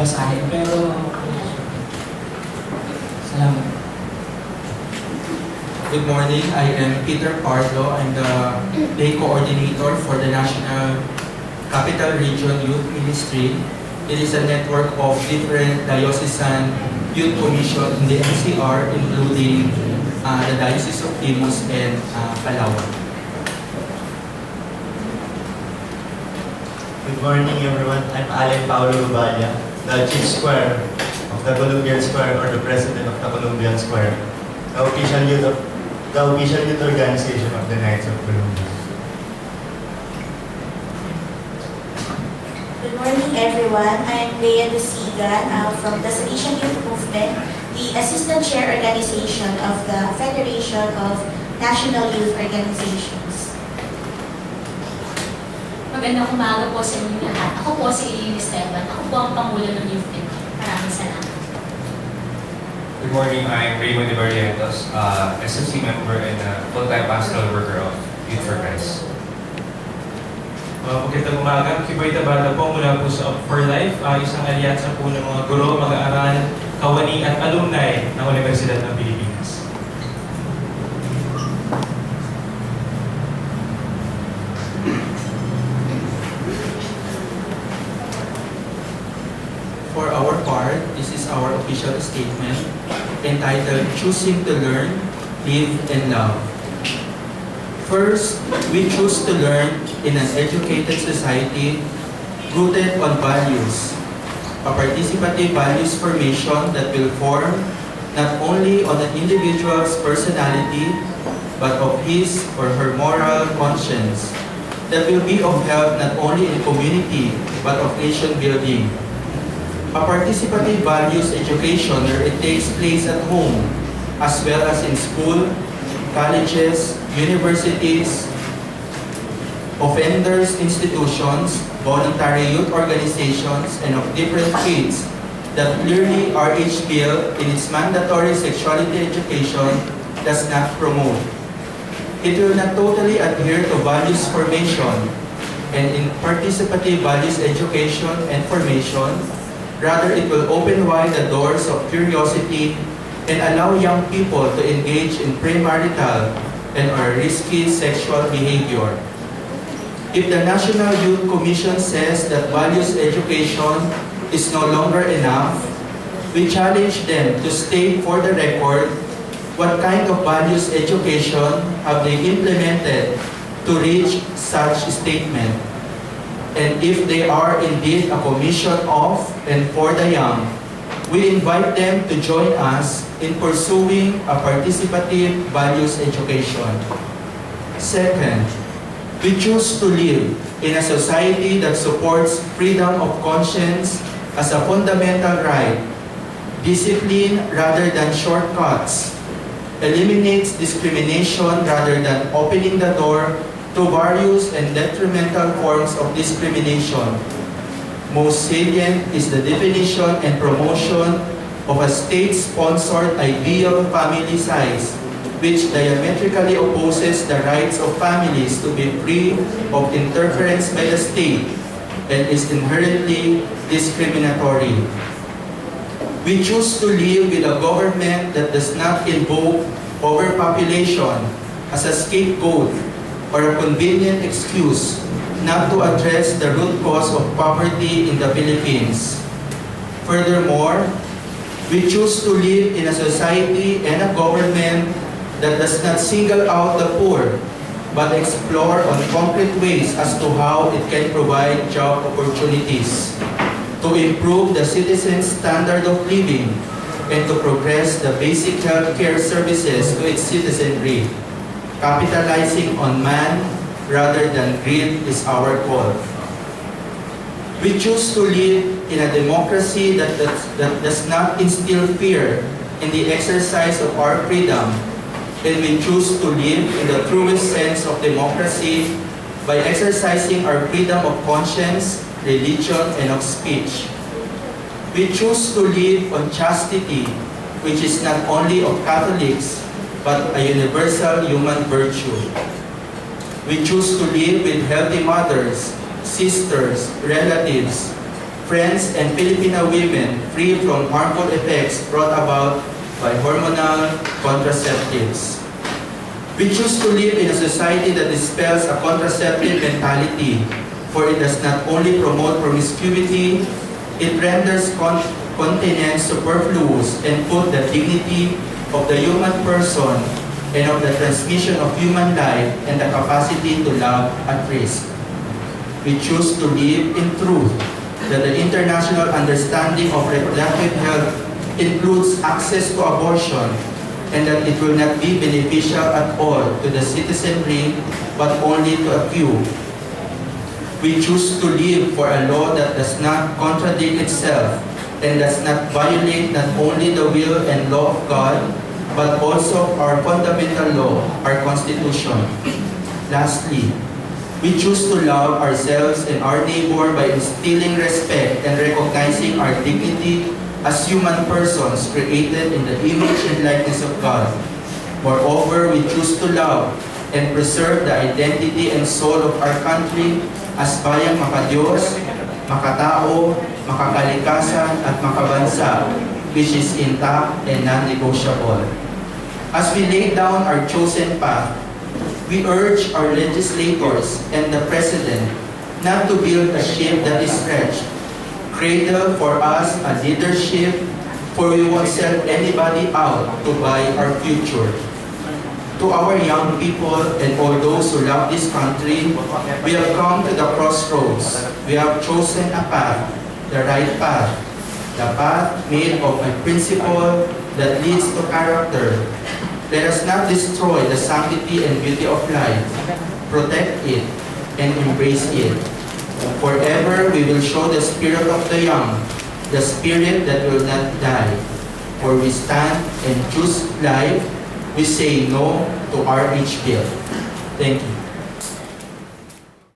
basahin. Pero, salamat. Good morning. I am Peter Pardo. I'm the day coordinator for the National Capital Region Youth Ministry. It is a network of different diocesan youth commission in the NCR, including the Diocese of Imus and Palawan. Good morning, everyone. I'm Allen Paulo Ruballa, the Chief Square of the Columbian Square, or the President of the Columbian Square, the official youth organization of the Knights of Columbia. Good morning, everyone. I'm Leah Dusigan from the Salesian Youth Movement, the Assistant Chair Organization of the Federation of National Youth Organizations. Magandang umaga po sa inyo lahat. Ako po si Eilleen Esteban. Ako po ang Pangulo ng Youth Pinoy. Maraming salamat. Good morning, I'm Raymond de Barrientos, SFC member and full-time pastoral worker of Youth for Christ. Magandang umaga, Pwede po mula po sa Up for Life, isang alyansa po ng mga guro, mag-aaral, kawani at alumni ng Universidad ng Pilipinas. For our part, this is our official statement entitled Choosing to Learn, Live, and Love. First, we choose to learn in an educated society rooted on values, a participative values formation that will form not only on an individual's personality, but of his or her moral conscience, that will be of help not only in community, but of nation building. A participative values education where it takes place at home, as well as in school, colleges, universities, offenders institutions, voluntary youth organizations, and of different faiths that clearly RH Bill in its mandatory sexuality education does not promote. It will not totally adhere to values formation, and in participative values education and formation, rather it will open wide the doors of curiosity and allow young people to engage in premarital and or risky sexual behavior. If the National Youth Commission says that values education is no longer enough, we challenge them to state for the record what kind of values education have they implemented to reach such statement. And if they are indeed a commission of and for the young, we invite them to join us in pursuing a participative values education. Second, we choose to live in a society that supports freedom of conscience as a fundamental right, discipline rather than shortcuts, eliminates discrimination rather than opening the door to various and detrimental forms of discrimination. Most salient is the definition and promotion of a state-sponsored ideal family size, which diametrically opposes the rights of families to be free of interference by the state and is inherently discriminatory. We choose to live with a government that does not invoke overpopulation as a scapegoat or a convenient excuse not to address the root cause of poverty in the Philippines. Furthermore, we choose to live in a society and a government that does not single out the poor, but explore on concrete ways as to how it can provide job opportunities, to improve the citizens' standard of living, and to progress the basic health care services to its citizenry. Capitalizing on man rather than greed is our goal. We choose to live in a democracy that does not instill fear in the exercise of our freedom, and we choose to live in the truest sense of democracy by exercising our freedom of conscience, religion, and of speech. We choose to live on chastity, which is not only of Catholics, but a universal human virtue. We choose to live with healthy mothers, sisters, relatives, friends, and Filipino women free from harmful effects brought about by hormonal contraceptives. We choose to live in a society that dispels a contraceptive mentality, for it does not only promote promiscuity, it renders continence superfluous and put the dignity of the human person and of the transmission of human life and the capacity to love at risk. We choose to live in truth that the international understanding of reproductive health includes access to abortion and that it will not be beneficial at all to the citizenry but only to a few. We choose to live for a law that does not contradict itself and does not violate not only the will and law of God but also our fundamental law, our Constitution. Lastly, we choose to love ourselves and our neighbor by instilling respect and recognizing our dignity as human persons created in the image and likeness of God. Moreover, we choose to love and preserve the identity and soul of our country as bayang makadiyos, makatao, makakalikasan, at makabansa, which is intact and non-negotiable. As we lay down our chosen path, we urge our legislators and the President not to build a ship that is stretched. Cradle for us a leadership, for we won't sell anybody out to buy our future. To our young people and all those who love this country, we have come to the crossroads. We have chosen a path, the right path, the path made of a principle that leads to character. Let us not destroy the sanctity and beauty of life. Protect it and embrace it. Forever we will show the spirit of the young, the spirit that will not die. For we stand and choose life, we say no to RH bill. Thank you.